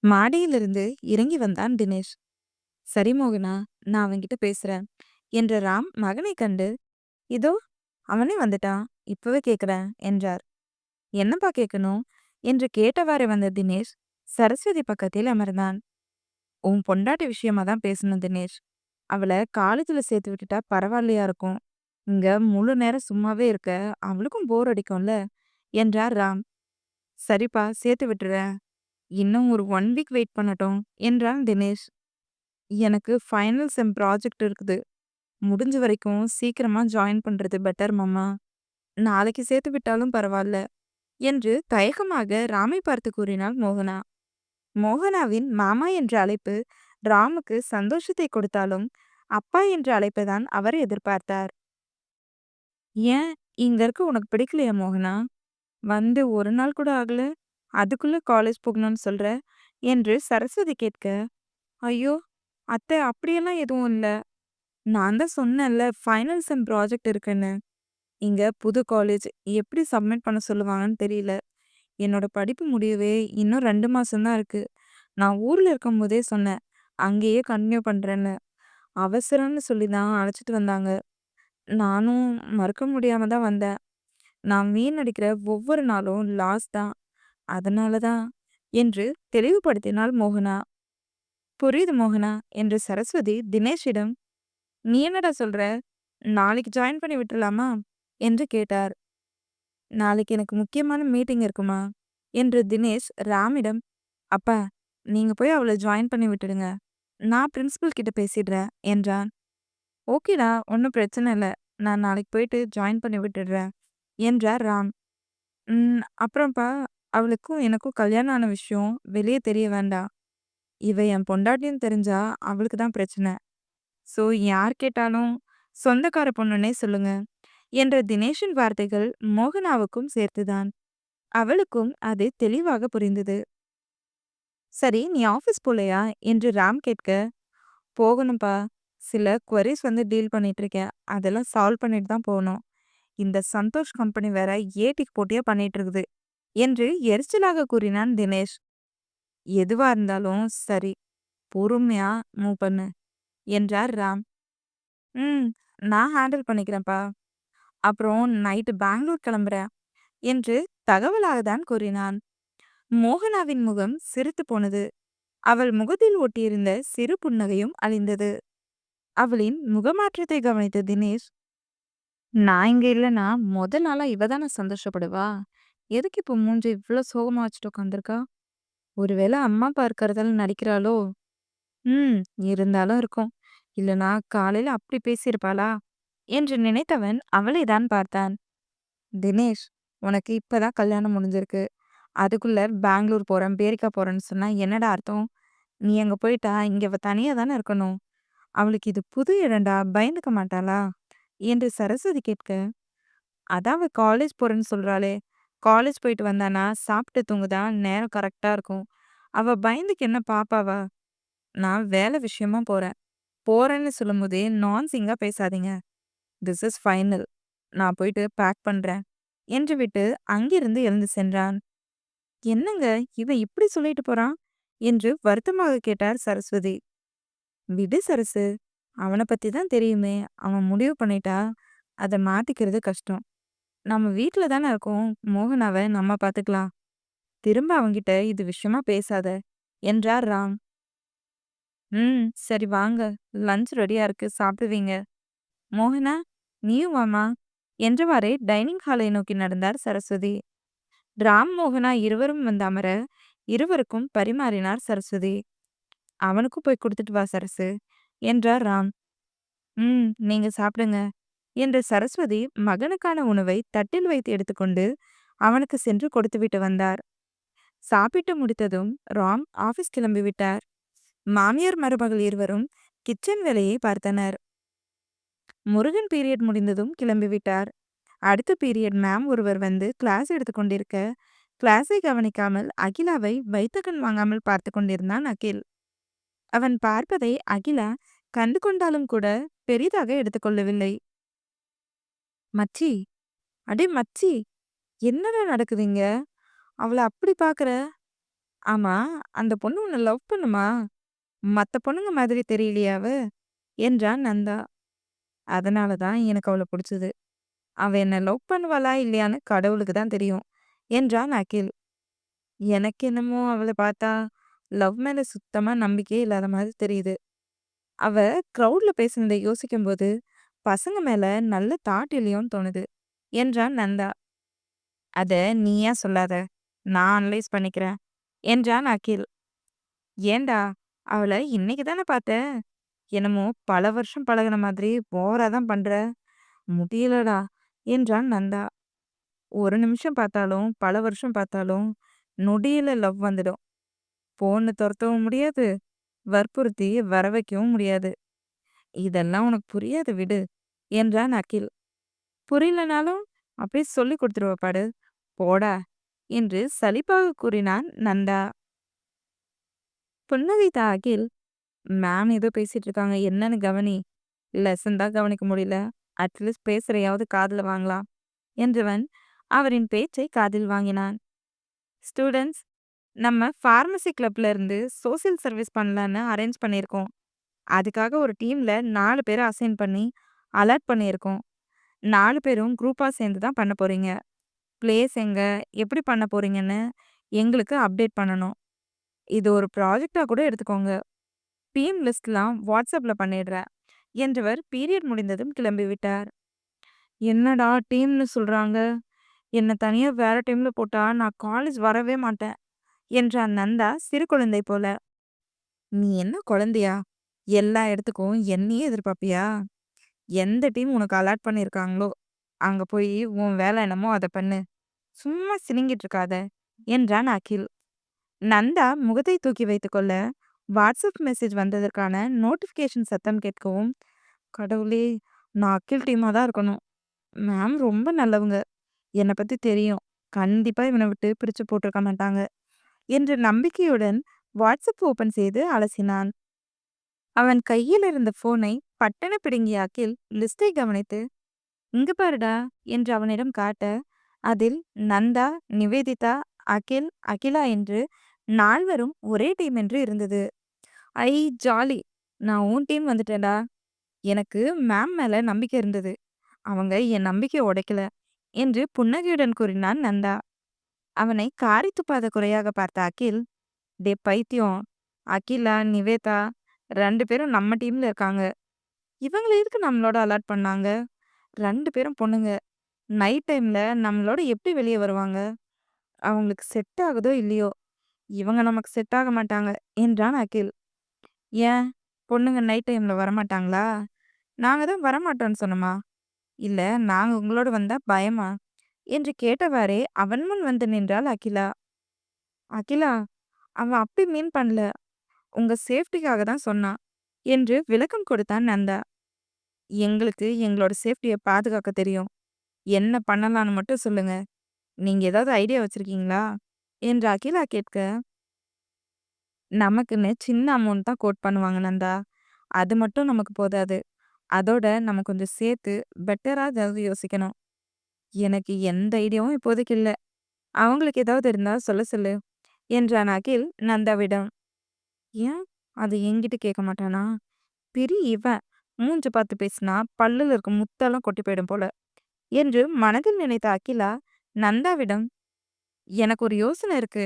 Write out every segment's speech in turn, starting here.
மாடியிலிருந்து இறங்கி வந்தான் தினேஷ். "சரி மோகனா, நான் அவன்கிட்ட பேசுறேன்" என்ற ராம் மகனைக் கண்டு, "இதோ அவனே வந்துட்டான். இப்பவே கேட்கிறேன்" என்றார். "என்னப்பா கேட்கணும்?" என்று கேட்டவாறே வந்த தினேஷ் சரஸ்வதி பக்கத்தில் அமர்ந்தான். "உன் பொண்டாட்டி விஷயமா தான் பேசணும் தினேஷ். அவள காலேஜ்ல சேர்த்து விட்டுட்டா பரவாயில்லையா இருக்கும். இங்க முழு நேரம் சும்மாவே இருக்க அவளுக்கும் போர் அடிக்கும்ல" என்றார் ராம். "சரிப்பா, சேர்த்து விட்டுறேன். இன்னும் ஒரு 1 வீக் வெயிட் பண்ணட்டும்" என்றான் தினேஷ். "எனக்கு ஃபைனல் செம் ப்ராஜெக்ட் இருக்குது. முடிஞ்ச வரைக்கும் சீக்கிரமா ஜாயின் பண்றது பெட்டர் மாமா. நாளைக்கு சேர்த்து விட்டாலும் பரவாயில்ல" என்று தயக்கமாக ராமை பார்த்து கூறினாள் மோகனா. மோகனாவின் மாமா என்ற அழைப்பு ராமுக்கு சந்தோஷத்தை கொடுத்தாலும், அப்பா என்ற அழைப்பை தான் அவர் எதிர்பார்த்தார். "ஏன், இங்க இருக்க உனக்கு பிடிக்கலையா மோகனா? வந்து ஒரு நாள் கூட ஆகல. அதுக்குள்ள காலேஜ் போகணும்னு சொல்ற" என்று சரஸ்வதி கேட்க, "ஐயோ! அத்தை, அப்படியெல்லாம் எதுவும் இல்ல. நான் தான் சொன்னேன்ல ஃபைனல் செம் ப்ராஜெக்ட் இருக்குன்னு. இங்க புது காலேஜ் எப்படி சப்மிட் பண்ண சொல்லுவாங்கன்னு தெரியல. என்னோட படிப்பு முடியவே இன்னும் 2 மாசம் தான் இருக்கு. நான் ஊர்ல இருக்கும்போதே சொன்னேன், அங்கேயே கன்டின்யூ பண்றேன்னு. அவசரம்னு சொல்லி தான் அழைச்சிட்டு வந்தாங்க. நானும் மறுக்க முடியாம தான் வந்தேன். நான் வீணடிக்கிற ஒவ்வொரு நாளும் லாஸ் தான். அதனால தான்" என்று தெளிவுபடுத்தினாள் மோகனா. "புரியுது மோகனா" என்று சரஸ்வதி தினேஷிடம், "நீ என்னடா சொல்ற? நாளைக்கு ஜாயின் பண்ணி விட்டுறலாமா?" என்று கேட்டார். "நாளைக்கு எனக்கு முக்கியமான மீட்டிங் இருக்குமா?" என்று தினேஷ் ராமிடம், "அப்பா, நீங்க போய் அவள ஜாயின் பண்ணி விட்டுடுங்க. நான் பிரின்சிபல் கிட்ட பேசிடுறேன்" என்றான். "ஓகேடா, ஒண்ணும் பிரச்சனை இல்ல. நான் நாளைக்கு போயிட்டு ஜாயின் பண்ணி விட்டுடுறேன்" என்றார் ராம். அப்புறம்ப்பா, அவளுக்கும் எனக்கும் கல்யாணம் ஆன விஷயம் வெளிய தெரிய வேண்டாம். இவ என் பொண்டாட்டின்னு தெரிஞ்சா அவளுக்கு தான் பிரச்சனை. ஸோ யார் கேட்டாலும் சொந்தக்கார பொண்ணுன்னே சொல்லுங்க" என்ற தினேஷின் வார்த்தைகள் மோகனாவுக்கும் சேர்த்துதான். அவளுக்கும் அது தெளிவாக புரிந்தது. "சரி, நீ ஆஃபீஸ் போலையா?" என்று ராம் கேட்க, "போகணும்ப்பா. சில குவரீஸ் டீல் பண்ணிட்டு இருக்கேன். அதெல்லாம் சால்வ் பண்ணிட்டு தான் போகணும். இந்த சந்தோஷ் கம்பெனி வேற ஏட்டிக்கு போட்டியா பண்ணிட்டு இருக்குது" என்று எரிச்சலாக கூறினான் தினேஷ். "எதுவா இருந்தாலும் சரி, பொறுமையா மூவ் பண்ணு" என்றார் ராம். "ம், நான் ஹேண்டில் பண்ணிக்கிறேன்ப்பா. அப்புறம் நைட்டு பெங்களூர் கிளம்புறேன்" என்று தகவலாக தான் கூறினான். மோகனாவின் முகம் சிரித்து போனது. அவள் முகத்தில் ஒட்டியிருந்த சிறு புன்னகையும் அழிந்தது. அவளின் முகமாற்றத்தை கவனித்த தினேஷ், "நான் இங்க இல்லைன்னா முத நாளா இவ தானே சந்தோஷப்படுவா? எதுக்கு இப்போ மூஞ்சி இவ்ளோ சோகமா வச்சுட்டு உட்காந்துருக்கா? ஒருவேளை அம்மா அப்பா இருக்கிறதால நடிக்கிறாளோ? ம், இருந்தாலும் இருக்கும். இல்லனா காலையில அப்படி பேசியிருப்பாளா?" என்று நினைத்தவன் அவளை தான் பார்த்தான். "தினேஷ், உனக்கு இப்பதான் கல்யாணம் முடிஞ்சிருக்கு. அதுக்குள்ள பெங்களூர் போறேன், அமெரிக்கா போறேன்னு சொன்னா என்னடா அர்த்தம்? நீ அங்க போயிட்டா இங்க அவ தனியா தானே இருக்கணும். அவளுக்கு இது புது இடம்டா, பயந்துக்க மாட்டாளா?" என்று சரஸ்வதி கேட்க, "அதான் அவ காலேஜ் போறேன்னு சொல்றாளே. காலேஜ் போயிட்டு வந்தானா சாப்பிட்டு தூங்குதா, நேரம் கரெக்ட்டா இருக்கும். அவ பயந்துக்கு என்ன பாப்பாவா? நான் வேலை விஷயமா போறேன். போறேன்னு சொல்லும்போதே நான்சிங்கா பேசாதீங்க. This is final. நான் போயிட்டு பேக் பண்றேன்" என்று விட்டு அங்கிருந்து எழுந்து சென்றான். "என்னங்க, இவன் இப்படி சொல்லிட்டு போறான்?" என்று வருத்தமாக கேட்டார் சரஸ்வதி. "விடு சரசு. அவன பத்தி தான் தெரியுமே. அவன் முடிவு பண்ணிட்டா, அத மாத்திக்கிறது கஷ்டம். நம்ம வீட்ல தானே இருக்கோம். மோகனாவ நம்ம பாத்துக்கலாம். திரும்ப அவன்கிட்ட இது விஷயமா பேசாத" என்றார் ராம். சரி வாங்க. லஞ்ச் ரெடியா இருக்கு. சாப்பிடுவீங்க. மோகனா, நீயும் வாம்மா" என்றவாறே டைனிங் ஹாலை நோக்கி நடந்தார் சரஸ்வதி. ராம், மோகனா இருவரும் வந்து அமர, இருவருக்கும் பரிமாறினார் சரஸ்வதி. "அவனுக்கும் போய் குடுத்துட்டு வா சரசு" என்றார் ராம். நீங்க சாப்பிடுங்க" என்று சரஸ்வதி மகனுக்கான உணவை தட்டில் வைத்து எடுத்துக்கொண்டு அவனுக்கு சென்று கொடுத்துவிட்டு வந்தார். சாப்பிட்டு முடித்ததும் ராம் ஆபீஸ் கிளம்பிவிட்டார். மாமியார் மருமகள் இருவரும் கிச்சன் வேலையை பார்த்தனர். முருகன் பீரியட் முடிந்ததும் கிளம்பிவிட்டார். அடுத்த பீரியட் மேம் ஒருவர் வந்து கிளாஸ் எடுத்துக் கொண்டிருக்க, கிளாஸை கவனிக்காமல் அகிலாவை வைத்த கண் வாங்காமல் பார்த்து கொண்டிருந்தான் அகில். அவன் பார்ப்பதை அகிலா கண்டு கொண்டாலும் கூட பெரிதாக எடுத்துக்கொள்ளவில்லை. "மச்சி, அடே மச்சி, என்னடா நடக்குதுங்க? அவள அப்படி பாக்குற?" ஆமா, அந்த பொண்ணு உன்ன லவ் பண்ணுமா? மத்த பொண்ணுங்க மாதிரி தெரியலையே அவ? என்றான் நந்தா. அதனால தான் எனக்கு அவள புடிச்சது. அவ என்ன லவ் பண்ணுவாளா இல்லையான்னு கடவுளுக்கு தான் தெரியும். என்றான் அகில். எனக்கு என்னமோ அவள பார்த்தா லவ் மேல சுத்தமா நம்பிக்கையே இல்லாத மாதிரி தெரியுது. அவ கிரவுட்ல பேசுனத யோசிக்கும்போது, பசங்க மேல நல்ல தாட் இல்லையோன்னு தோணுது. என்றான் நந்தா. அத நீயா சொல்லாத. நான் அனலைஸ் பண்ணிக்கிறேன். என்றான் அகில். ஏன்டா? அவள இன்னைக்கு தானே பார்த்த. என்னமோ பல வருஷம் பழகுன மாதிரி ஓவரா தான் பண்ற. முடியலடா. என்றான் நந்தா. ஒரு நிமிஷம் பார்த்தாலும், பல வருஷம் பார்த்தாலும், நொடியில லவ் வந்துடும். பொண்ணு தொரத்தவும் முடியாது, வற்புறுத்தி வர வைக்கவும் முடியாது. இதெல்லாம் உனக்கு புரியாது விடு. என்றான் அகில். புரியலனாலும் அப்படியே சொல்லிக் கொடுத்துருவ பாரு. போடா. என்று சலிப்பாக கூறினான் நந்தா. புன்னகைத்த அகில், மேம் ஏதோ பேசிட்டு இருக்காங்க. என்னன்னு கவனி. லெசன் தான் கவனிக்க முடியல. அட்லீஸ்ட் பேசுறையாவது காதுல வாங்கலாம். என்றவன் அவரின் பேச்சை காதில் வாங்கினான். ஸ்டூடண்ட்ஸ், நம்ம ஃபார்மசி கிளப்ல இருந்து சோசியல் சர்வீஸ் பண்ணலான்னு அரேஞ்ச் பண்ணியிருக்கோம். அதுக்காக ஒரு டீம்ல 4 பேரை அசைன் பண்ணி அலாட் பண்ணியிருக்கோம். 4 பேரும் குரூப்பா சேர்ந்து தான் பண்ண போறீங்க. பிளேஸ் எங்க, எப்படி பண்ண போறீங்கன்னு எங்களுக்கு அப்டேட் பண்ணணும். இது ஒரு ப்ராஜெக்ட்டா கூட எடுத்துக்கோங்க. டீம் லிஸ்ட்லாம் வாட்ஸ்அப்ல பண்ணிடுறேன். என்றவர் பீரியட் முடிந்ததும் கிளம்பிவிட்டார். என்னடா டீம்னு சொல்றாங்க. என்ன தனியா வேற டீம்ல போட்டா நான் காலேஜ் வரவே மாட்டேன். என்றான் நந்தா சிறு குழந்தை போல. நீ என்ன குழந்தையா? எல்லா இடத்துக்கும் என்னையே எதிர்பார்ப்பியா? எந்த டீம் உனக்கு அலாட் பண்ணியிருக்காங்களோ, அங்க போய் உன் வேலை என்னமோ அத பண்ணு. சும்மா சிணுங்கிட்டு இருக்காத. என்றான் அகில். நந்தா முகத்தை தூக்கி வைத்துக்கொள்ள, வாட்ஸ்அப் மெசேஜ் வந்ததற்கான நோட்டிஃபிகேஷன் சத்தம் கேட்கவும், கடவுளே! நான் அகில் டீமா தான் இருக்கணும். மேம் ரொம்ப நல்லவங்க. என்ன பத்தி தெரியும். கண்டிப்பா இவன விட்டு பிரிச்சு போட்டுருக்க மாட்டாங்க. என்ற நம்பிக்கையுடன் வாட்ஸ்அப் ஓபன் செய்து அலசினான். அவன் கையில் இருந்த போனை பட்டென பிடுங்கிய அகில் லிஸ்டை கவனித்து, இங்க பாருடா என்று அவனிடம் காட்ட, அதில் நந்தா, நிவேதிதா, அகில், அகிலா என்று 4வரும் ஒரே டீம் என்று இருந்தது. ஐ ஜாலி! நான் உன் டீம் வந்துட்டேன்டா. எனக்கு மேம் மேல நம்பிக்கை இருந்தது. அவங்க என் நம்பிக்கைய உடைக்கல. என்று புன்னகையுடன் கூறினான் நந்தா. அவனை காரி துப்பாத குறையாக பார்த்த அகில், டே பைத்தியம்! அகிலா, நிவேதா 2 பேரும் நம்ம டீம்ல இருக்காங்க. இவங்கள எதுக்கு நம்மளோட அலாட் பண்ணாங்க? 2 பேரும் பொண்ணுங்க. நைட் டைம்ல நம்மளோட எப்படி வெளிய வருவாங்க? அவங்களுக்கு செட் ஆகுதோ இல்லையோ, இவங்க நமக்கு செட் ஆக மாட்டாங்க. என்றான் அகில். ஏன்? பொண்ணுங்க நைட் டைம்ல வரமாட்டாங்களா? நாங்க தான் வரமாட்டோம்னு சொன்னோமா? இல்ல நாங்க உங்களோட வந்தா பயமா? என்று கேட்டவாறே அவன் முன் வந்து நின்றாள் அகிலா. அகிலா, அவன் அப்படி மீன் பண்ணல. உங்க சேஃப்டிக்காக தான் சொன்னான். என்று விளக்கம் கொடுத்தான் நந்தா. எங்களுக்கு எங்களோட சேஃப்டிய பாதுகாக்க தெரியும். என்ன பண்ணலான்னு மட்டும் சொல்லுங்க. நீங்க ஏதாவது ஐடியா வச்சிருக்கீங்களா? என்று அகிலா கேட்க, நமக்குன்னு சின்ன அமௌண்ட் தான் கோட் பண்ணுவாங்க நந்தா. அது மட்டும் நமக்கு போதாது. அதோட நம்ம கொஞ்சம் சேர்த்து பெட்டரா ஏதாவது யோசிக்கணும். எனக்கு எந்த ஐடியாவும் இப்போதைக்கு இல்ல. அவங்களுக்கு ஏதாவது இருந்தா சொல்ல சொல்லு. என்றான் அகில் நந்தாவிடம். ஏன்? அது என்கிட்ட கேட்க மாட்டானா? பெரிய இவன். மூஞ்ச பார்த்து பேசினா பல்லுல இருக்க முத்தெல்லாம் கொட்டி போயிடும் போல. என்று மனதில் நினைத்த அகிலா நந்தாவிடம், எனக்கு ஒரு யோசனை இருக்கு.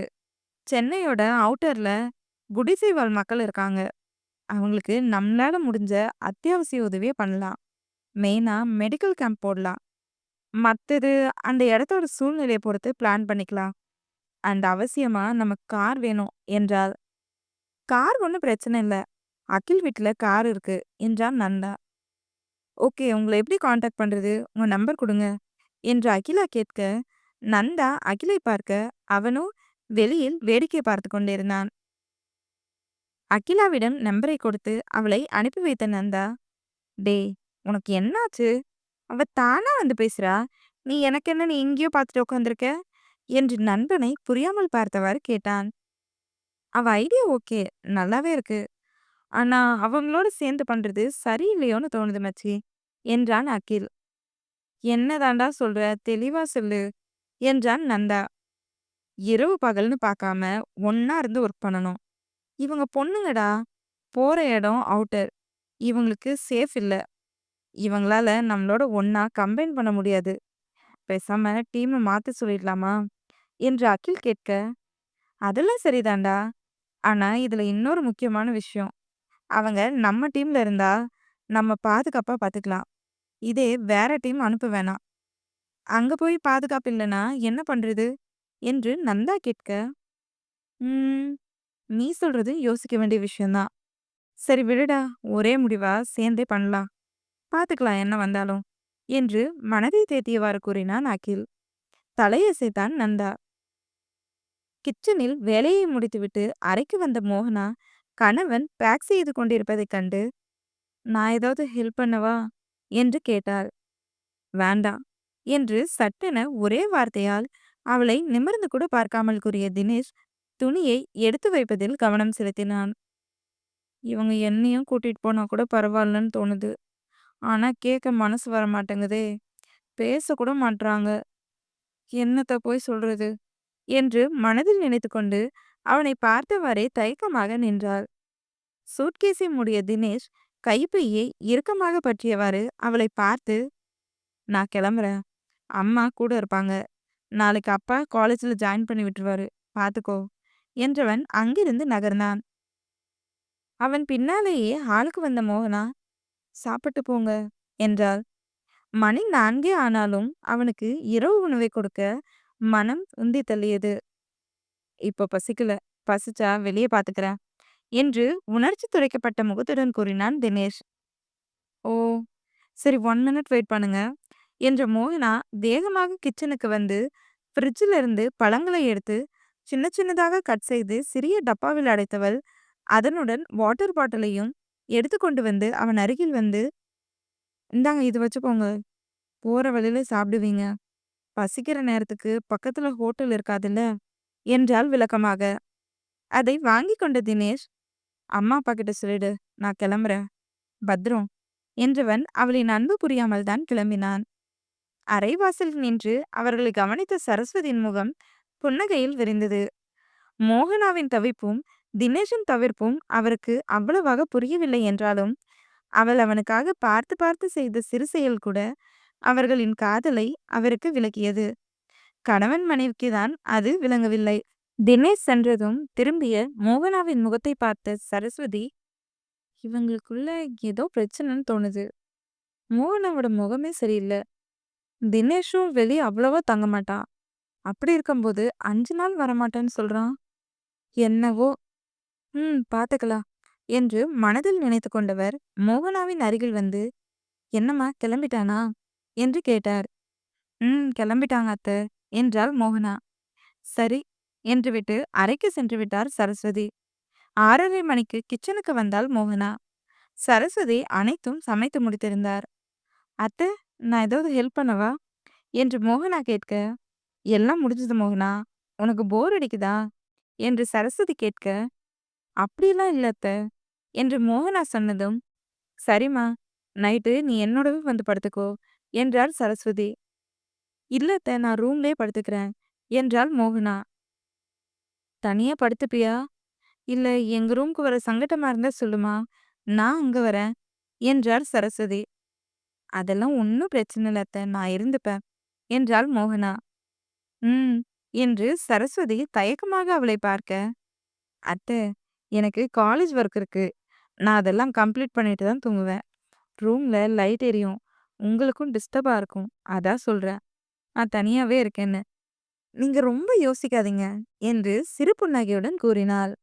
சென்னையோட அவுட்டர்ல குடிசைவாழ் மக்கள் இருக்காங்க. அவங்களுக்கு நம்மளால முடிஞ்ச அத்தியாவசிய உதவிய பண்ணலாம். மெயினா மெடிக்கல் கேம்ப் போடலாம். மத்தது அந்த இடத்தோட சூழ்நிலைய பொறுத்து பிளான் பண்ணிக்கலாம். அண்ட் அவசியமா நமக்கு கார் வேணும் என்றாள். கார் ஒண்ணும் பிரச்சனை இல்ல. அகில் வீட்ல கார் இருக்கு என்றான் நந்தா. ஓகே, உங்கள எப்படி கான்டாக்ட் பண்றது? உங்க நம்பர் குடுங்க. என்று அகிலா கேட்க, நந்தா அகிலை பார்க்க, அவனோ வெளியில் வேடிக்கை பார்த்து கொண்டிருந்தான். அகிலாவிடம் நம்பரை கொடுத்து அவளை அனுப்பி வைத்த நந்தா, டேய் உனக்கு என்னாச்சு? அவ தானா வந்து பேசுறா. நீ எனக்கு என்ன நீ எங்கேயோ பார்த்துட்டு உட்காந்துருக்க? என்று நண்பனை புரியாமல் பார்த்தவாறு கேட்டான். அவ ஐடியா ஓகே, நல்லாவே இருக்கு. ஆனா அவங்களோட சேர்ந்து பண்றது சரியில்லையோன்னு தோணுது மச்சி. என்றான் அகில். என்ன தாண்டா சொல்ற? தெளிவா சொல்லு. என்றான் நந்தா. இரவு பகல்னு பார்க்காம ஒண்ணா இருந்து ஒர்க் பண்ணணும். இவங்க பொண்ணுங்கடா. போற இடம் அவுட்டர். இவங்களுக்கு சேஃப் இல்ல. இவங்களால நம்மளோட ஒண்ணா கம்பைன் பண்ண முடியாது. பேசாம டீம மாத்த சொல்லிடலாமா? என்று அகில் கேட்க, அதெல்லாம் சரிதான்டா. ஆனா இதுல இன்னொரு முக்கியமான விஷயம். அவங்க நம்ம டீம்ல இருந்தா, நம்ம பாதுகாப்பா பாத்துக்கலாம். இதே வேற டீம் அனுப்ப வேணாம். அங்க போய் பாதுகாப்பு இல்லன்னா என்ன பண்றது? என்று நந்தா கேட்க, ம், நீ சொல்றது யோசிக்க வேண்டிய விஷயம் தான். சரி விடுடா, ஒரே முடிவா சேர்ந்தே பண்ணலாம். பாத்துக்கலாம் என்ன வந்தாலும். என்று மனதை தேத்தியவாறு கூறினான் அகில். தலையசைத்தான் நந்தா. கிச்சனில் வேலையை முடித்துவிட்டு அறைக்கு வந்த மோகனா, கணவன் பேக் செய்து கொண்டிருப்பதைக் கண்டு, நான் ஏதாவது ஹெல்ப் பண்ணவா? என்று கேட்டாள். வேண்டாம் என்று சட்டென ஒரே வார்த்தையால் அவளை நிமிர்ந்து கூட பார்க்காமல் கூறிய தினேஷ், துணியை எடுத்து வைப்பதில் கவனம் செலுத்தினான். இவங்க என்னையும் கூட்டிட்டு போனா கூட பரவாயில்லன்னு தோணுது. ஆனா கேட்க மனசு வர மாட்டேங்குதே. பேசக்கூட மாட்றாங்க. என்னத்த போய் சொல்றது? என்று மனதில் நினைத்துக்கொண்டு அவனை பார்த்தவாறே தயக்கமாக நின்றாள். சூட்கேஸை மூடிய தினேஷ் கைப்பையை இறுக்கமாக பற்றியவாறு அவளை பார்த்து, நான் கிளம்புறேன். அம்மா கூட இருப்பாங்க. நாளைக்கு அப்பா காலேஜ்ல ஜாயின் பண்ணி விட்டுருவாரு. பாத்துக்கோ என்றவன் அங்கிருந்து நகர்ந்தான். அவன் பின்னாலேயே ஹாலுக்கு வந்த மோகனா, சாப்பிட்டு போங்க என்றாள். மணி 4 ஆனாலும் அவனுக்கு இரவு உணவை கொடுக்க மனம் உந்தி தள்ளியது. இப்போ பசிக்கல. பசிச்சா வெளியே பாத்துக்கிறேன் என்று உணர்ச்சி துடைக்கப்பட்ட முகத்துடன் கூறினான் தினேஷ். ஓ, சரி 1 மினிட் வெயிட் பண்ணுங்க என்ற மோகனா வேகமாக கிச்சனுக்கு வந்து ஃப்ரிட்ஜில் இருந்து பழங்களை எடுத்து சின்ன சின்னதாக கட் செய்து சிறிய டப்பாவில் அடைத்தவள் அதனுடன் வாட்டர் பாட்டிலையும் எடுத்து கொண்டு வந்து அவன் அருகில் வந்து, இந்தாங்க இது வச்சுக்கோங்க. போற வழியில சாப்பிடுவீங்க. பசிக்கிற நேரத்துக்கு பக்கத்துல ஹோட்டல் இருக்காதுல்ல என்றாள் விளக்கமாக. அதை வாங்கி கொண்ட தினேஷ், அம்மா அப்பா கிட்ட சொல்லிடு, நான் கிளம்புறேன். பத்ரம் என்றவன் அவளின் அன்பு புரியாமல் தான் கிளம்பினான். அரைவாசலில் நின்று அவர்களை கவனித்த சரஸ்வதியின் முகம் புன்னகையில் விரிந்தது. மோகனாவின் தவிப்பும் தினேஷின் தவிர்ப்பும் அவருக்கு அவ்வளவாக புரியவில்லை என்றாலும், அவள் அவனுக்காக பார்த்து பார்த்து செய்த சிறு செயல் கூட அவர்களின் காதலை அவருக்கு விளக்கியது. கணவன் மனைவிக்கு தான் அது விளங்கவில்லை. தினேஷ் சென்றதும் திரும்பிய மோகனாவின் முகத்தை பார்த்த சரஸ்வதி, இவங்களுக்குள்ள ஏதோ பிரச்சனைன்னு தோணுது. மோகனாவோட முகமே சரியில்லை. தினேஷும் வெளியே அவ்வளவா தங்க மாட்டான். அப்படி இருக்கும்போது 5 நாள் வரமாட்டேன்னு சொல்றான். என்னவோ, பாத்துக்கலாம் என்று மனதில் நினைத்து கொண்டவர் மோகனாவின் அருகில் வந்து, என்னம்மா கிளம்பிட்டானா என்று கேட்டார். கிளம்பிட்டாங்க அத்தை என்றாள் மோகனா. சரி என்று விட்டு அறைக்கு சென்று விட்டார் சரஸ்வதி. 6:30 மணிக்கு கிச்சனுக்கு வந்தாள் மோகனா. சரஸ்வதி அனைத்தும் சமைத்து முடித்திருந்தார். அத்தை, நான் ஏதாவது ஹெல்ப் பண்ணவா என்று மோகனா கேட்க, எல்லாம் முடிஞ்சது மோகனா, உனக்கு போர் அடிக்குதா என்று சரஸ்வதி கேட்க, அப்படியெல்லாம் இல்ல அத்தை என்று மோகனா சொன்னதும், சரிம்மா, நைட்டு நீ என்னோடவே வந்து படுத்துக்கோ என்றார் சரஸ்வதி. இல்ல அத்தை, நான் ரூம்லயே படுத்துக்கிறேன் என்றாள் மோகனா. தனியா படுத்துப்பியா? இல்ல எங்க ரூம்க்கு வர சங்கட்டமா இருந்தா சொல்லுமா, நான் அங்க வரேன் என்றார் சரஸ்வதி. அதெல்லாம் ஒன்றும் பிரச்சனை இல்ல அத்தை, நான் இருந்துப்பேன் என்றாள் மோகனா. ம் என்று சரஸ்வதி தயக்கமாக அவளை பார்க்க, அத்தை, எனக்கு காலேஜ் ஒர்க் இருக்கு. நான் அதெல்லாம் கம்ப்ளீட் பண்ணிட்டு தான் தூங்குவேன். ரூம்ல லைட் எரியும். உங்களுக்கும் டிஸ்டர்பா இருக்கும். அதான் சொல்றேன். நான் தனியாவே இருக்கேன்னு. நீங்க ரொம்ப யோசிக்காதீங்க என்று சிறு புன்னகையுடன் கூறினாள்.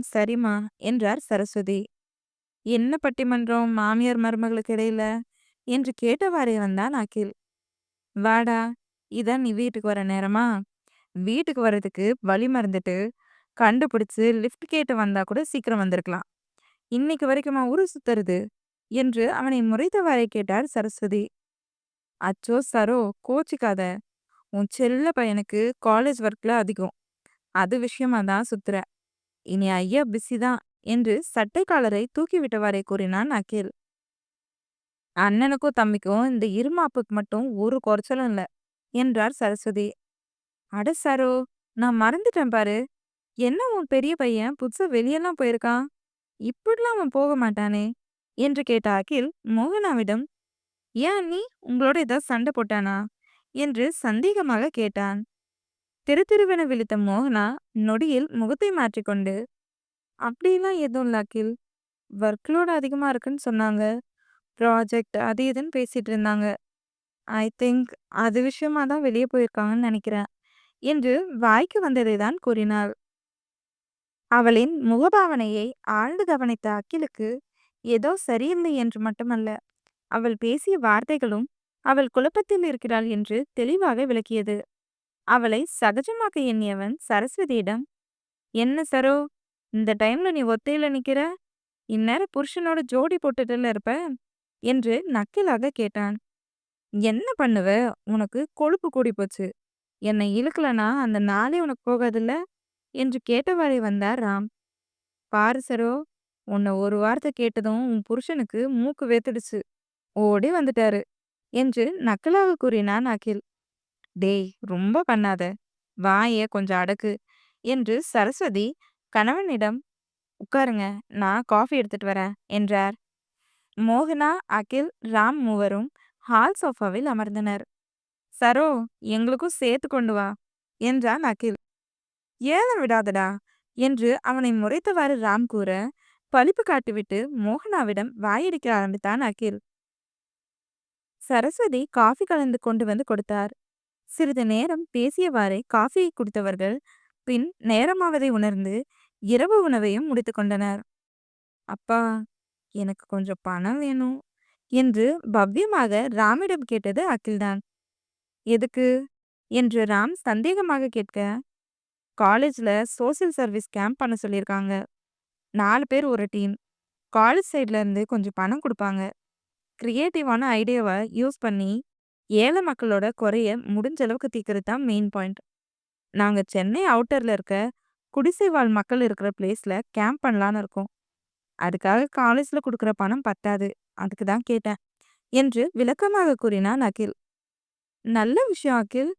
சரிம்மா என்றார் சரஸ்வதி. என்ன பட்டிமன்றம் மாமியார் மருமகளுக்கு இடையில என்று கேட்டவாறே வந்தான் அகில். வாடா, இதான் நீ வீட்டுக்கு வர நேரமா? வீட்டுக்கு வர்றதுக்கு வழி மறந்துட்டு கண்டுபிடிச்சு லிஃப்ட் கேட்டு வந்தா கூட சீக்கிரம் வந்திருக்கலாம். இன்னைக்கு வரைக்குமா ஊரு சுத்துறது என்று அவனை முறைத்தவாறே கேட்டார் சரஸ்வதி. அச்சோ சரோ, கோச்சிக்காத. உன் செல்ல பையனுக்கு காலேஜ் ஒர்க்ல அதிகம். அது விஷயமா தான் சுத்துற. இனி ஐயா பிஸி தான் என்று சட்டை காலரை தூக்கிவிட்டவாறே கூறினான் அகில். அண்ணனுக்கும் தம்பிக்கும் இந்த இருமாப்புக்கு மட்டும் ஒரு குறைச்சலும் இல்ல என்றார் சரஸ்வதி. அட சரோ, நான் மறந்துட்டேன் பாரு. என்ன உன் பெரிய பையன் புதுசா வெளியலாம் போயிருக்கான். இப்படிலாம் அவன் போக மாட்டானே என்று கேட்ட அகில் மோகனாவிடம், ஏன் அண்ணி உங்களோட ஏதாவது சண்டை போட்டானா என்று சந்தேகமாக கேட்டான். திருதிருவென விழித்த மோகனா நொடியில் முகத்தை மாற்றிக்கொண்டு, அப்படிலாம் எதுவும் இல்ல அகில். ஒர்க்லோட் அதிகமா இருக்குன்னு சொன்னாங்க. ப்ராஜெக்ட் அது இதுன்னு பேசிட்டு இருந்தாங்க. ஐ திங்க் அது விஷயமா தான் வெளியே போயிருக்காங்கன்னு நினைக்கிறேன் என்று வாய்க்கு வந்ததை தான் கூறினாள். அவளின் முகபாவனையை ஆழ்ந்து கவனித்த அகிலுக்கு ஏதோ சரியில்லை என்று மட்டுமல்ல, அவள் பேசிய வார்த்தைகளும் அவள் குழப்பத்தில் இருக்கிறாள் என்று தெளிவாக விளக்கியது. அவளை சகஜமாக்க எண்ணியவன் சரஸ்வதியிடம், என்ன சரோ, இந்த டைம்ல நீ ஒத்தையில நிக்கிற, இந்நேரம் புருஷனோட ஜோடி போட்டுட்டுல இருப்ப என்று நக்கிலாக கேட்டான். என்ன பண்ணுவ, உனக்கு கொழுப்பு கூடி போச்சு. என்னை இழுக்கலனா அந்த நாளே உனக்கு போகாதுல்ல என்று கேட்டவாறே வந்தார் ராம். பாரு சரோ, உன்னை ஒரு வார்த்தை கேட்டதும் உன் புருஷனுக்கு மூக்கு வேத்துடுச்சு, ஓடி வந்துட்டாரு என்று நக்கலாக கூறினான் அகில். டேய், ரொம்ப பண்ணாத, வாய கொஞ்சம் அடக்கு என்று சரஸ்வதி கணவனிடம், உட்காருங்க, நான் காஃபி எடுத்துட்டு வரேன் என்றார். மோகனா, அகில், ராம் மூவரும் ஹால் சோஃபாவில் அமர்ந்தனர். சரோ, எங்களுக்கும் சேர்த்து கொண்டு வா என்றான் அகில். ஏலம் விடாதடா என்று அவனை முறைத்தவாறு ராம் கூற, பழிப்பு காட்டிவிட்டு மோகனாவிடம் வாயடிக்க ஆரம்பித்தான் அகில். சரஸ்வதி காஃபி கலந்து கொண்டு வந்து கொடுத்தார். சிறிது நேரம் பேசியவாறே காஃபியை குடித்தவர்கள் பின் நேரமாவதை உணர்ந்து இரவு உணவையும் முடித்து கொண்டனர். அப்பா, எனக்கு கொஞ்சம் பணம் வேணும் என்று பவ்யமாக ராமிடம் கேட்டது அகில்தான். எதுக்கு என்று ராம் சந்தேகமாக கேட்க, காலேஜ்ல சோசியல் சர்வீஸ் கேம்ப் பண்ண சொல்லியிருக்காங்க. 4 பேர் ஒரு டீம். காலேஜ் சைட்ல இருந்து கொஞ்சம் பணம் கொடுப்பாங்க. கிரியேட்டிவான ஐடியாவை யூஸ் பண்ணி ஏழை மக்களோட குறைய முடிஞ்ச அளவுக்கு தீர்க்கறது தான் மெயின் பாயிண்ட். நாங்க சென்னை அவுட்டர்ல இருக்க குடிசை வாழ் மக்கள் இருக்கிற பிளேஸ்ல கேம்ப் பண்ணலான்னு இருக்கோம். அதுக்காக காலேஜ்ல கொடுக்குற பணம் பத்தாது. அதுக்கு தான் கேட்டேன் என்று விளக்கமாக கூறினான் அகில். நல்ல விஷயம் அகில்.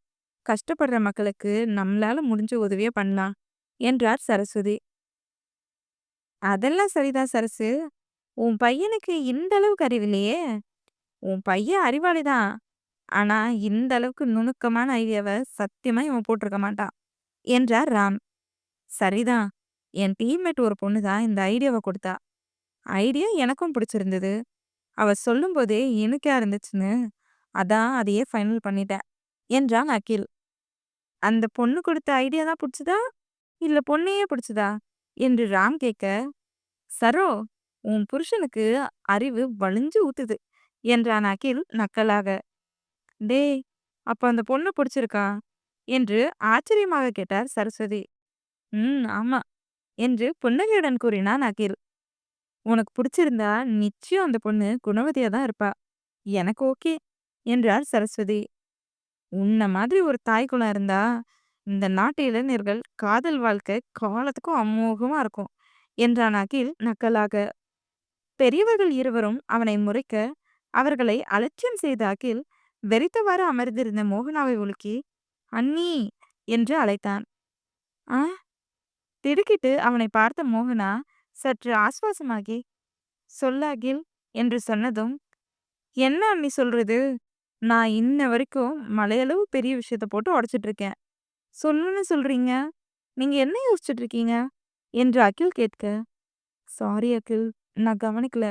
கஷ்டப்படுற மக்களுக்கு நம்மளால முடிஞ்ச உதவியை பண்ணலாம் என்றார் சரஸ்வதி. அதெல்லாம் சரிதான் சரசு. உன் பையனுக்கு இந்த அளவுக்கு அறிவில்லையே. உன் பையன் அறிவாளிதான். ஆனா இந்த அளவுக்கு நுணுக்கமான ஐடியாவை சத்தியமா இவன் போட்டிருக்க மாட்டான் என்றார் ராம். சரிதான். என் டீம்மேட் ஒரு பொண்ணு தான் இந்த ஐடியாவை கொடுத்தா. ஐடியா எனக்கும் பிடிச்சிருந்தது. அவ சொல்லும்போதே இனிக்கா இருந்துச்சுன்னு அதான் அதையே ஃபைனல் பண்ணிட்டேன் என்றான் அகில். அந்த பொண்ணு கொடுத்த ஐடியா தான் பிடிச்சதா இல்ல பொண்ணையே பிடிச்சதா என்று ராம் கேட்க, சரோ, உன் புருஷனுக்கு அறிவு வழிஞ்சு ஊத்துது என்றான் அகில் நக்கலாக. டேய், அப்ப அந்த பொண்ணு பிடிச்சிருக்கா என்று ஆச்சரியமாக கேட்டார் சரஸ்வதி. ஆமா என்று புன்னகையுடன் கூறினான் அகில். உனக்கு பிடிச்சிருந்தா நிச்சயம் அந்த பொண்ணு குணவதியா தான் இருப்பா. எனக்கு ஓகே என்றார் சரஸ்வதி. உன்ன மாதிரி ஒரு தாய் குலம் இருந்தா இந்த நாட்டு இளைஞர்கள் காதல் வாழ்க்கை காலத்துக்கும் அமோகமா இருக்கும் என்றான் அகில் நக்கலாக. பெரியவர்கள் இருவரும் அவனை முறைக்க, அவர்களை அலட்சியம் செய்த அகில் வெறித்தவாறு அமர்ந்திருந்த மோகனாவை உலுக்கி, அண்ணி என்று அழைத்தான். ஆ திடுக்கிட்டு அவனை பார்த்த மோகனா சற்று ஆஸ்வாசமாகி, சொல்ல அகில் என்று சொன்னதும், என்ன அண்ணி சொல்றது, நான் இன்ன வரைக்கும் மலையளவு பெரிய விஷயத்த போட்டு உடைச்சிட்டு இருக்கேன். சொல்லுன்னு சொல்றீங்க, நீங்க என்ன யோசிச்சுட்டு இருக்கீங்க என்று அகில் கேட்க, சாரி அகில், நான் கவனிக்கல.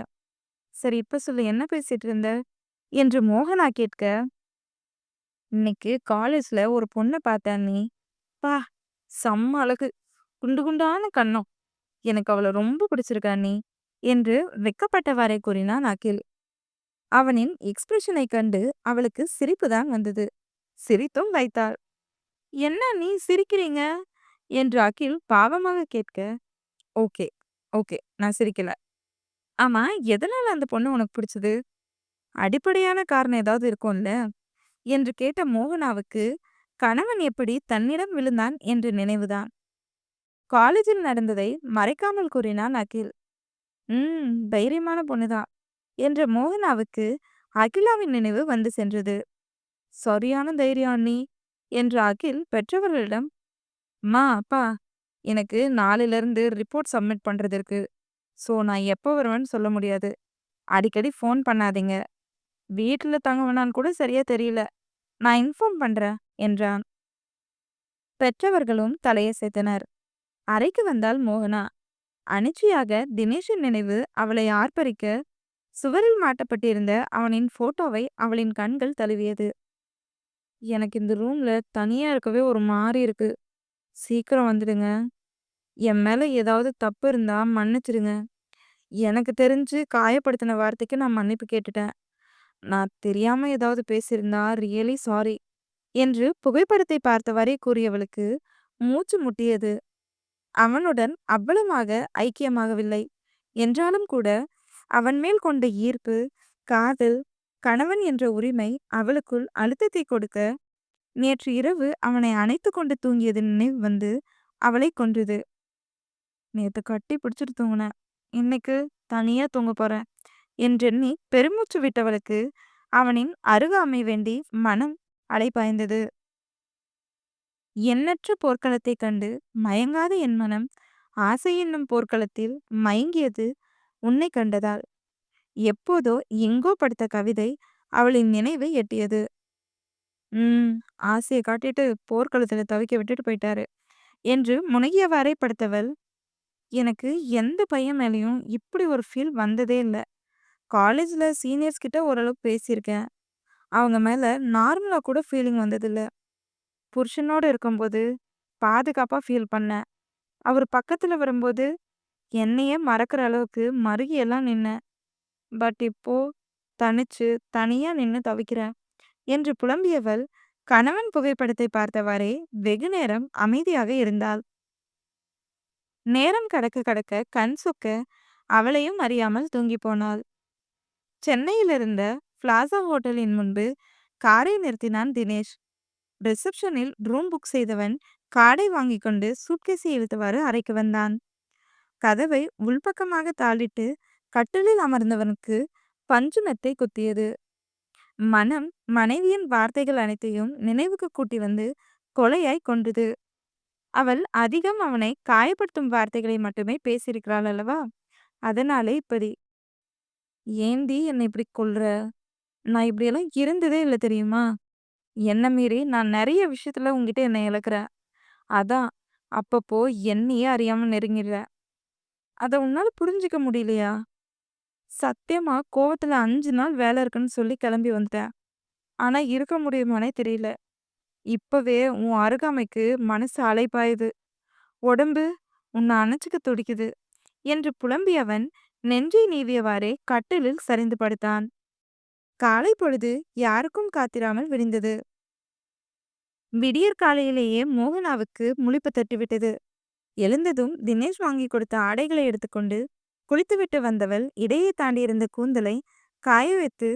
சரி, இப்ப சொல்லு, என்ன பேசிட்டு இருந்த என்று மோகனா கேட்க, இன்னைக்கு காலேஜ்ல ஒரு பொண்ணை பார்த்தேன் நீ. பா, செம்ம அழகு, குண்டு குண்டான கன்னம். எனக்கு அவளை ரொம்ப பிடிச்சிருக்கா நீ என்று வெக்கப்பட்டவாறே கூறினான் அகில். அவனின் எக்ஸ்பிரஷனை கண்டு அவளுக்கு சிரிப்பு தான் வந்தது. சிரித்தும் வைத்தாள். என்ன நீ சிரிக்கிறீங்க என்று அகில் பாவமாக கேட்க, ஓகே ஓகே, நான் சிரிக்கல. ஆமா, எதனால அந்த பொண்ணு உனக்கு பிடிச்சது? அடிப்படையான காரணம் ஏதாவது இருக்கும்ல என்று கேட்ட மோகனாவுக்கு கணவன் எப்படி தன்னிடம் விழுந்தான் என்று நினைவுதான். காலேஜில் நடந்ததை மறைக்காமல் கூறினான் அகில். தைரியமான பொண்ணுதான் என்ற மோகனாவுக்கு அகிலாவின் நினைவு வந்து சென்றது. சரியான தைரியம் அண்ணி என்று அகில் பெற்றவர்களிடம், அம்மா, அப்பா, எனக்கு நாளையிலருந்து ரிப்போர்ட் சப்மிட் பண்றது இருக்கு. ஸோ நான் எப்போ வருவேன்னு சொல்ல முடியாது. அடிக்கடி ஃபோன் பண்ணாதீங்க. வீட்ல தங்குவேனான்னு கூட சரியா தெரியல. நான் இன்ஃபார்ம் பண்றேன் என்றான். பெற்றவர்களும் தலையசைத்தனர். அறைக்கு வந்தாள் மோகனா. அனிச்சையாக தினேஷின் நினைவு அவளை ஆர்ப்பரிக்க, சுவரில் மாட்டப்பட்டிருந்த அவனின் போட்டோவை அவளின் கண்கள் தழுவியது. எனக்கு இந்த ரூம்ல தனியா இருக்கவே ஒரு மாரி இருக்கு. சீக்கிரம் வந்துடுங்க. என் மேல ஏதாவது தப்பு இருந்தா மன்னிச்சிடுங்க. எனக்கு தெரிஞ்சு காயப்படுத்தின வார்த்தைக்கு நான் மன்னிப்பு கேட்டுட்டேன். நான் தெரியாம ஏதாவது பேசியிருந்தா ரியலி சாரி என்று புகைப்படத்தை பார்த்தவாறே கூறியவளுக்கு மூச்சு முட்டியது. அவனுடன் அவ்வளமாக ஐக்கியமாகவில்லை என்றாலும் கூட அவன் மேல் கொண்ட ஈர்ப்பு, காதல், கணவன் என்ற உரிமை அவளுக்குள் அழுத்தத்தை கொடுக்க, நேற்று இரவு அவனை அணைத்து கொண்டு தூங்கியது நினைவு வந்து அவளை கொன்றது. நேத்து கட்டி பிடிச்சிட்டு தூங்கினேன், இன்னைக்கு தனியா தூங்க போறேன் என்றெண்ணி பெருமூச்சு விட்டவளுக்கு அவனின் அருகாமை வேண்டி மனம் அலைபாய்ந்தது. எண்ணற்ற போர்க்களத்தைக் கண்டு மயங்காத என் மனம் ஆசை என்னும் போர்க்களத்தில் மயங்கியது உன்னை கண்டதால். எப்போதோ எங்கோ படித்த கவிதை அவளின் நினைவை எட்டியது. ஆசையை காட்டிட்டு போர்க்களத்துல தவிக்க விட்டுட்டு போயிட்டாரு என்று முனகியவாறே படுத்தவள், எனக்கு எந்த பையன் மேலேயும் இப்படி ஒரு ஃபீல் வந்ததே இல்லை. காலேஜ்ல சீனியர்ஸ் கிட்ட ஓரளவு பேசியிருக்கேன். அவங்க மேல நார்மலா கூட ஃபீலிங் வந்ததில்ல. புருஷனோட இருக்கும்போது பாதுகாப்பா ஃபீல் பண்ணேன். அவர் பக்கத்துல வரும்போது என்னையே மறக்கிற அளவுக்கு மருகியெல்லாம் நின்னேன். பட் இப்போ தனிச்சு தனியா நின்னு தவிக்கிறேன் என்று புலம்பியவள் கணவன் புகைப்படத்தை பார்த்தவாறே வெகு நேரம் அமைதியாக இருந்தாள். நேரம் கடக்க கடக்க கண் சொக்க அவளையும் அறியாமல் தூங்கி போனாள். சென்னையில் இருந்த பிளாசா ஹோட்டலின் முன்பு காரை நிறுத்தினான் தினேஷ். ரிசப்ஷனில் ரூம் புக் செய்தவன் கார்டை வாங்கி கொண்டு சூட்கேஸை இழுத்தவாறு அறைக்கு வந்தான். கதவை உள்பக்கமாக தாளிட்டு கட்டிலில் அமர்ந்தவனுக்கு பஞ்சு மெத்தை குத்தியது. மனம் மனைவியின் வார்த்தைகள் அனைத்தையும் நினைவுக்கு கூட்டி வந்து கொலையாய் கொன்றது. அவள் அதிகம் அவனை காயப்படுத்தும் வார்த்தைகளை மட்டுமே பேசியிருக்கிறாள் அல்லவா? அதனாலே இப்படி. ஏண்டி என்னை இப்படி கொல்ற? நான் இப்படியெல்லாம் இருந்ததே இல்லை தெரியுமா? என்ன மீறி நான் நிறைய விஷயத்துல உங்ககிட்ட என்னை இழக்கிறேன். அதான் அப்பப்போ என்னையே அறியாம நெருங்கிடுற. அதை உன்னால புரிஞ்சுக்க முடியலையா? சத்தியமா கோவத்துல 5 நாள் வேலை இருக்குன்னு சொல்லி கிளம்பி வந்துட்டேன். ஆனா இருக்க முடியுமானே தெரியல. இப்பவே உன் அருகாமைக்கு மனசு அலைபாயுது. உடம்பு உன்னை அணைச்சுக்க துடிக்குது என்று புலம்பியவன் நெஞ்சை நீவியவாறே கட்டிலில் சரிந்து படுத்தான். காலை பொழுது யாருக்கும் காத்திராமல் விடிந்தது. விடியற் காலையிலேயே மோகனாவுக்கு முழிப்பு தட்டிவிட்டது. எழுந்ததும் தினேஷ் வாங்கி கொடுத்த ஆடைகளை எடுத்துக்கொண்டு குளித்துவிட்டு வந்தவள் இடையே தாண்டியிருந்த கூந்தலை காய வைத்து,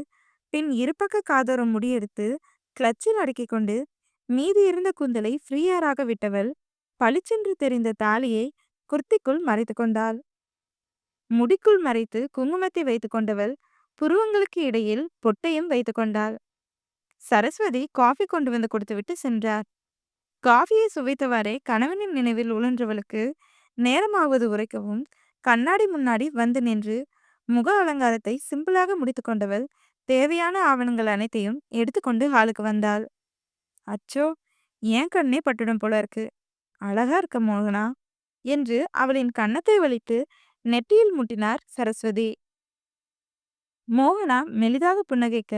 பின் இருபக்க காதோரம் முடியெடுத்து கிளச்சில் அடக்கிக் கொண்டு மீதி இருந்த கூந்தலை ஃப்ரீயராக விட்டவள் பளிச்சென்று தெரிந்த தாலியை குர்த்திக்குள் மறைத்து கொண்டாள். முடிக்குள் மறைத்து குங்குமத்தை வைத்து கொண்டவள் புருவங்களுக்கு இடையில் பொட்டையும் வைத்து கொண்டாள். சரஸ்வதி காஃபி கொண்டு வந்து கொடுத்துவிட்டு சென்றார். காஃபியை சுவைத்தவாறே கணவனின் நினைவில் உழன்றவளுக்கு நேரமாவது உரைக்கவும் கண்ணாடி முன்னாடி வந்து நின்று முக அலங்காரத்தை சிம்பிளாக முடித்து கொண்டவள் தேவையான ஆவணங்கள் அனைத்தையும் எடுத்துக்கொண்டு ஹாலுக்கு வந்தாள். அச்சோ, ஏன் கண்ணே பட்டுடும் போல இருக்கு. அழகா இருக்க மோகனா என்று அவளின் கன்னத்தை வலித்து நெற்றியில் முட்டினார் சரஸ்வதி. மோகனா மெலிதாக புன்னகைக்க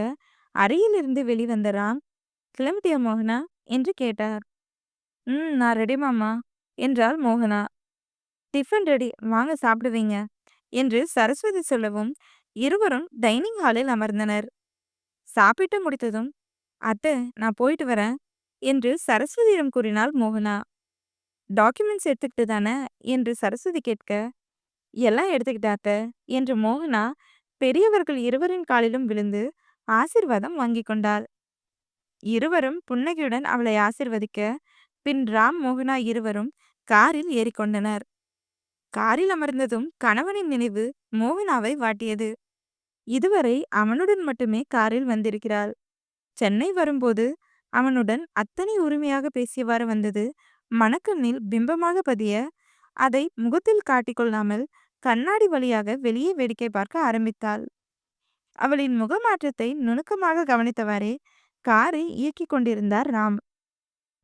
அறையிலிருந்து வெளிவந்த ராம், கிளம்பிட்டியா மோகனா என்று கேட்டார். நான் ரெடி மாமா என்றாள் மோகனா. டிஃபன் ரெடி, வாங்க சாப்பிடுவீங்க என்று சரஸ்வதி சொல்லவும் இருவரும் டைனிங் ஹாலில் அமர்ந்தனர். சாப்பிட்டு முடித்ததும், அத்தை நான் போயிட்டு வரேன் என்று சரஸ்வதியிடம் கூறினாள் மோகனா. டாக்குமெண்ட்ஸ் எடுத்துக்கிட்டு தானே என்று சரஸ்வதி கேட்க, எல்லாம் எடுத்துக்கிட்டாத்த என்று மோகனா பெரியவர்கள் இருவரின் காலிலும் விழுந்து ஆசிர்வாதம் வாங்கி கொண்டாள். இருவரும் புன்னகையுடன் அவளை ஆசிர்வதிக்க, பின் ராம் மோகனா இருவரும் காரில் ஏறிக்கொண்டனர். காரில் அமர்ந்ததும் கணவனின் நினைவு மோகனாவை வாட்டியது. இதுவரை அவனுடன் மட்டுமே காரில் வந்திருக்கிறாள். சென்னை வரும்போது அவனுடன் அத்தனை உரிமையாக பேசியவாறு வந்தது மணக்கண்ணில் பிம்பமாக பதிய அதை முகத்தில் காட்டிக்கொள்ளாமல் கண்ணாடி வழியாக வெளியே வேடிக்கை பார்க்க ஆரம்பித்தாள். அவளின் முகமாற்றத்தை நுணுக்கமாக கவனித்தவாறே காரை இயக்கிக் கொண்டிருந்தார் ராம்.